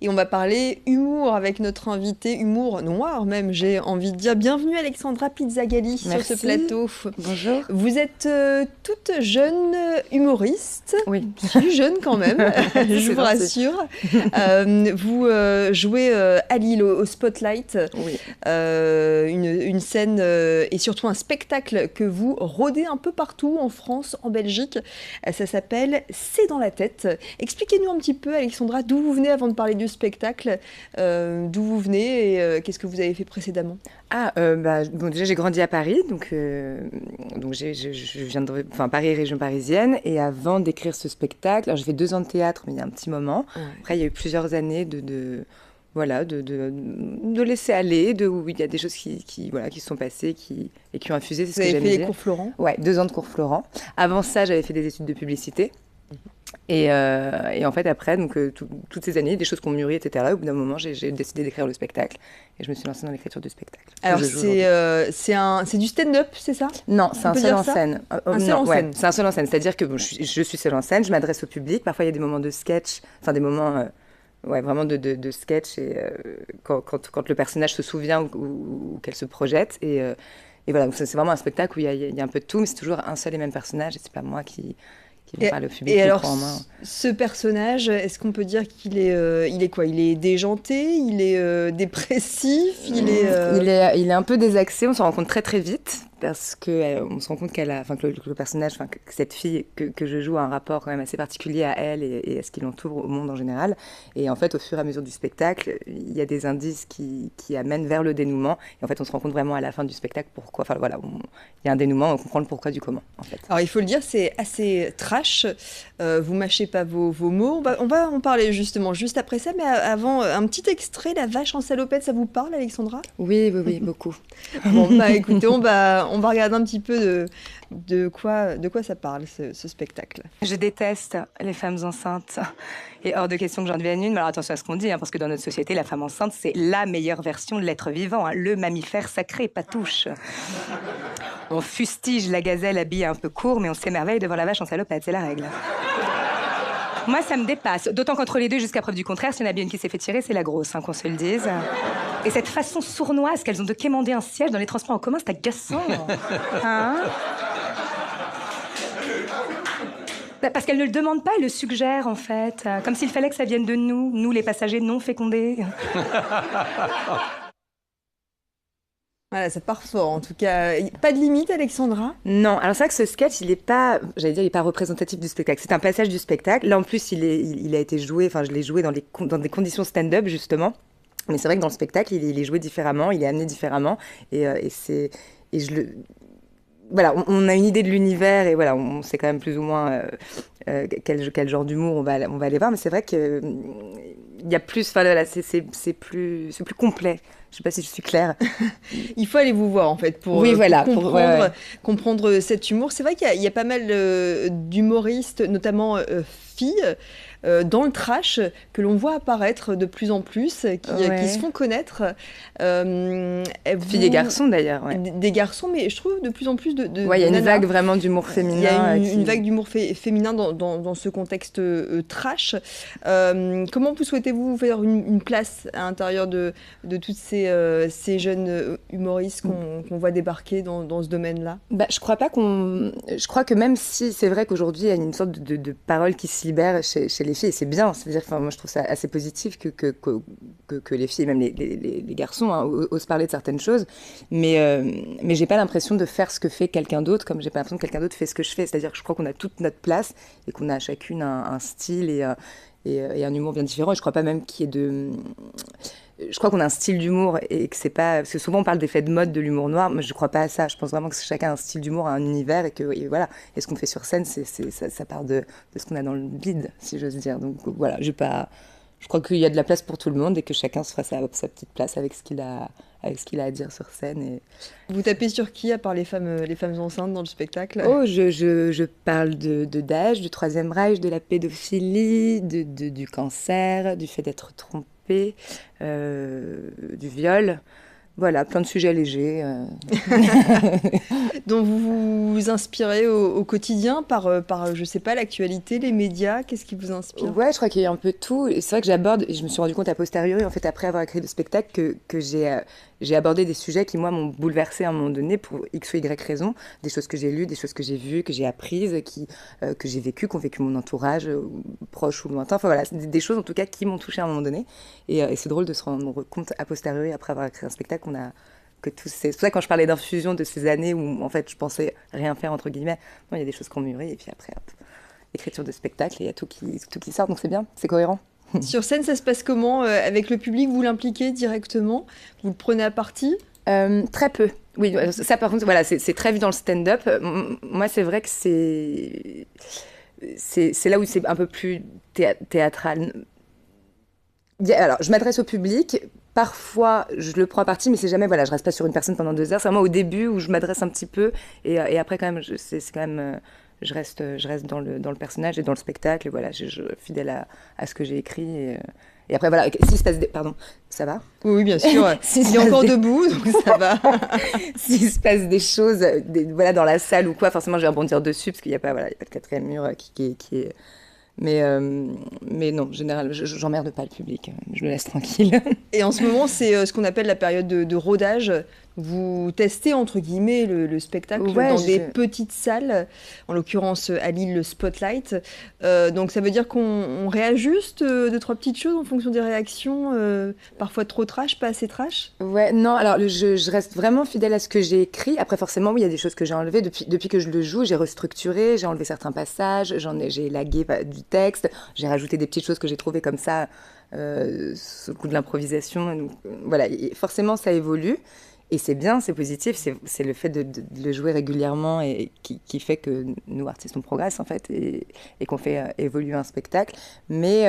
et on va parler humour avec notre invité, humour noir même, j'ai envie de dire. Bienvenue Alexandra Pizzagalli sur ce Merci. plateau. Bonjour. Vous êtes toute jeune humoriste, Oui. plus jeune quand même, je C'est vous gentil. rassure. Vous jouez à Lille au Spotlight, Oui. une scène et surtout un spectacle que vous rôdez un peu partout en France, en Belgique. Ça s'appelle C'est dans la tête. Expliquez-nous un petit peu, Alexandra, d'où vous venez avant de parler du spectacle, d'où vous venez et qu'est-ce que vous avez fait précédemment? Bon, déjà j'ai grandi à Paris, donc je viens enfin Paris, région parisienne, et avant d'écrire ce spectacle, alors j'ai fait 2 ans de théâtre, mais il y a un petit moment. Ouais. Après, il y a eu plusieurs années voilà, de laisser aller, où il y a des choses voilà, qui se sont passées et qui ont infusé, c'est ce Vous que avez j'aime fait les dire. cours Florent? Ouais, 2 ans de cours Florent. Avant ça, j'avais fait des études de publicité. Et en fait, après, toutes ces années, des choses qui ont mûri, etc., au bout d'un moment, j'ai décidé d'écrire le spectacle. Et je me suis lancée dans l'écriture du spectacle. Alors, Que je joue aujourd'hui. c'est du stand-up, c'est ça? Non, c'est On un peut seul dire en ça? scène. Un seul Non, en ouais, scène. c'est un seul en scène. C'est-à-dire que bon, je suis seule en scène, je m'adresse au public. Parfois, il y a des moments de sketch, enfin des moments ouais, vraiment de sketch, et quand le personnage se souvient ou qu'elle se projette. Et voilà, donc c'est vraiment un spectacle où il y a un peu de tout, mais c'est toujours un seul et même personnage, et c'est pas moi qui va Et, parler au public, et alors, micro en main. ce personnage, est-ce qu'on peut dire qu'il est quoi? Il est déjanté, il est dépressif, Il est un peu désaxé, on s'en rend compte très très vite, parce que on se rend compte que le personnage, que cette fille que je joue a un rapport quand même assez particulier à elle et à ce qui l'entoure, au monde en général. Et en fait, au fur et à mesure du spectacle, il y a des indices qui amènent vers le dénouement. Et en fait, on se rend compte vraiment à la fin du spectacle pourquoi. Enfin voilà, il y a un dénouement, on comprend le pourquoi du comment, en fait. Alors, il faut le dire, c'est assez trash. Vous mâchez pas vos mots. On va en parler justement juste après ça. Mais avant, un petit extrait, La vache en salopette, ça vous parle, Alexandra? Oui, oui, oui, beaucoup. Bon, bah écoutez, on va regarder un petit peu de quoi ça parle, ce spectacle. Je déteste les femmes enceintes. Et hors de question que j'en devienne une. Mais alors attention à ce qu'on dit, hein, parce que dans notre société, la femme enceinte, c'est la meilleure version de l'être vivant, hein, le mammifère sacré, patouche. On fustige la gazelle habillée un peu court, mais on s'émerveille devant la vache en salopette, c'est la règle. Moi, ça me dépasse. D'autant qu'entre les deux, jusqu'à preuve du contraire, s'il y en a bien une qui s'est fait tirer, c'est la grosse, hein, qu'on se le dise. Et cette façon sournoise qu'elles ont de quémander un siège dans les transports en commun, c'est agaçant. Hein? Parce qu'elle ne le demande pas, elle le suggère, en fait. Comme s'il fallait que ça vienne de nous les passagers non fécondés. Voilà, ça part fort en tout cas. Pas de limite, Alexandra? Non, alors c'est vrai que ce sketch, il est pas, j'allais dire, il est pas représentatif du spectacle. C'est un passage du spectacle. Là, en plus, il a été joué, enfin, je l'ai joué dans des conditions stand-up, justement. Mais c'est vrai que dans le spectacle, il est joué différemment, il est amené différemment. Et je le, voilà, on a une idée de l'univers et voilà, on sait quand même plus ou moins quel genre d'humour on va aller voir. Mais c'est vrai que il y a plus, enfin voilà, c'est plus complet. Je sais pas si je suis claire. Il faut aller vous voir en fait Oui, voilà, pour comprendre, ouais. comprendre cet humour. C'est vrai qu'il y a pas mal d'humoristes, notamment filles, dans le trash, que l'on voit apparaître de plus en plus, qui se font connaître. Filles et garçons d'ailleurs. Ouais. Des garçons, mais je trouve de plus en plus de ouais, il y a une nanas. vague vraiment d'humour féminin. Il y a une vague d'humour féminin dans ce contexte trash. Comment vous souhaitez-vous faire une place à l'intérieur de toutes ces jeunes humoristes qu'on voit débarquer dans ce domaine-là? Je crois pas je crois que même si c'est vrai qu'aujourd'hui il y a une sorte de parole qui se libère chez les filles, et c'est bien. C'est-à-dire, enfin, moi je trouve ça assez positif que les filles, même les garçons, hein, osent parler de certaines choses. Mais j'ai pas l'impression de faire ce que fait quelqu'un d'autre, comme j'ai pas l'impression que quelqu'un d'autre fait ce que je fais. C'est-à-dire que je crois qu'on a toute notre place et qu'on a chacune un style et un humour bien différent. Et je crois pas même qu'il y ait de... Je crois qu'on a un style d'humour et que c'est pas... Parce que souvent on parle d'effets de mode de l'humour noir, mais je crois pas à ça. Je pense vraiment que chacun a un style d'humour, a un univers et voilà. Et ce qu'on fait sur scène, ça part de ce qu'on a dans le vide, si j'ose dire. Donc voilà, je crois qu'il y a de la place pour tout le monde et que chacun se fera sa petite place avec ce qu'il a à dire sur scène. Et... Vous tapez sur qui, à part les femmes enceintes dans le spectacle? Oh, je parle de Daesh, du Troisième Reich, de la pédophilie, du cancer, du fait d'être trompé, du viol. Voilà, plein de sujets légers. dont vous vous inspirez au quotidien par, je sais pas, l'actualité, les médias, qu'est-ce qui vous inspire? Ouais, je crois qu'il y a un peu de tout. Et c'est vrai que j'aborde, et je me suis rendu compte a posteriori, en fait, après avoir écrit le spectacle, que j'ai abordé des sujets qui, moi, m'ont bouleversée à un moment donné pour X ou Y raison. Des choses que j'ai lues, des choses que j'ai vues, que j'ai apprises, que j'ai vécues, qu'ont vécu mon entourage, proche ou lointain. Enfin voilà, c'est des choses en tout cas qui m'ont touchée à un moment donné. Et c'est drôle de se rendre compte a posteriori, après avoir écrit un spectacle, c'est pour ça que quand je parlais d'infusion de ces années où en fait je pensais rien faire entre guillemets, non, il y a des choses qu'on mûrit et puis après hop, écriture de spectacle et il y a tout qui sort, donc c'est bien, c'est cohérent. Sur scène, ça se passe comment avec le public? Vous l'impliquez directement? Vous le prenez à partie? Très peu. Oui, ça par contre, voilà, c'est très vu dans le stand-up. Moi, c'est vrai que c'est là où c'est un peu plus théâtral. Alors, je m'adresse au public. Parfois, je le prends à partie, mais c'est jamais, voilà, je reste pas sur une personne pendant 2 heures. C'est vraiment au début où je m'adresse un petit peu, et après quand même, c'est quand même, je reste dans le personnage et dans le spectacle. Et voilà, fidèle à ce que j'ai écrit. Et après, voilà, s'il se passe pardon, ça va? Oui, oui, bien sûr. Il est encore debout, donc ça va. S'il se passe des choses, voilà, dans la salle ou quoi, forcément, je vais rebondir dessus parce qu'il n'y a pas, voilà, il y a pas de quatrième mur qui est. Mais non, en général, j'emmerde pas le public, je le laisse tranquille. Et en ce moment, c'est ce qu'on appelle la période de rodage. Vous testez, entre guillemets, le spectacle Ouais, dans des petites salles, en l'occurrence à Lille, le Spotlight. Donc ça veut dire qu'on réajuste deux, trois petites choses en fonction des réactions, parfois trop trash, pas assez trash? Ouais, non, alors je reste vraiment fidèle à ce que j'ai écrit. Après, forcément, oui, il y a des choses que j'ai enlevées. Depuis que je le joue, j'ai restructuré, j'ai enlevé certains passages, j'ai élagué du texte, j'ai rajouté des petites choses que j'ai trouvées comme ça, sous le coup de l'improvisation. Donc, voilà, et forcément, ça évolue. Et c'est bien, c'est positif, c'est le fait de le jouer régulièrement et qui fait que nous, artistes, on progresse en fait et qu'on fait évoluer un spectacle. Mais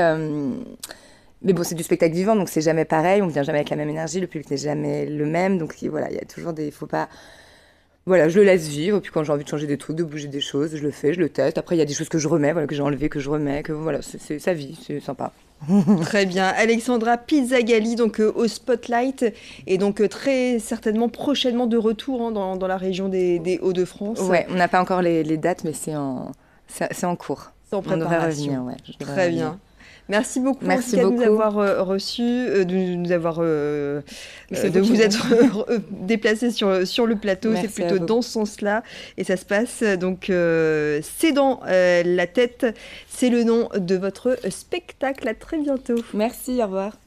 bon, c'est du spectacle vivant, donc c'est jamais pareil, on ne vient jamais avec la même énergie, le public n'est jamais le même, donc voilà, il y a toujours des... Faut pas... Voilà, je le laisse vivre, puis quand j'ai envie de changer des trucs, de bouger des choses, je le fais, je le teste. Après, il y a des choses que je remets, voilà, que j'ai enlevées, que je remets, que voilà, c'est sa vie, c'est sympa. Très bien. Alexandra Pizzagalli, donc au Spotlight, et donc très certainement prochainement de retour dans la région des Hauts-de-France. Ouais, on n'a pas encore les dates, mais c'est en cours. C'est en On devrait préparation. revenir, ouais. Très bien. Merci beaucoup, Merci en tout cas, de nous beaucoup. avoir reçus, de C'est vous vous qui- être déplacés sur le plateau. C'est Merci à plutôt vous. dans ce sens-là. Et ça se passe, donc, c'est dans la tête. C'est le nom de votre spectacle. À très bientôt. Merci, au revoir.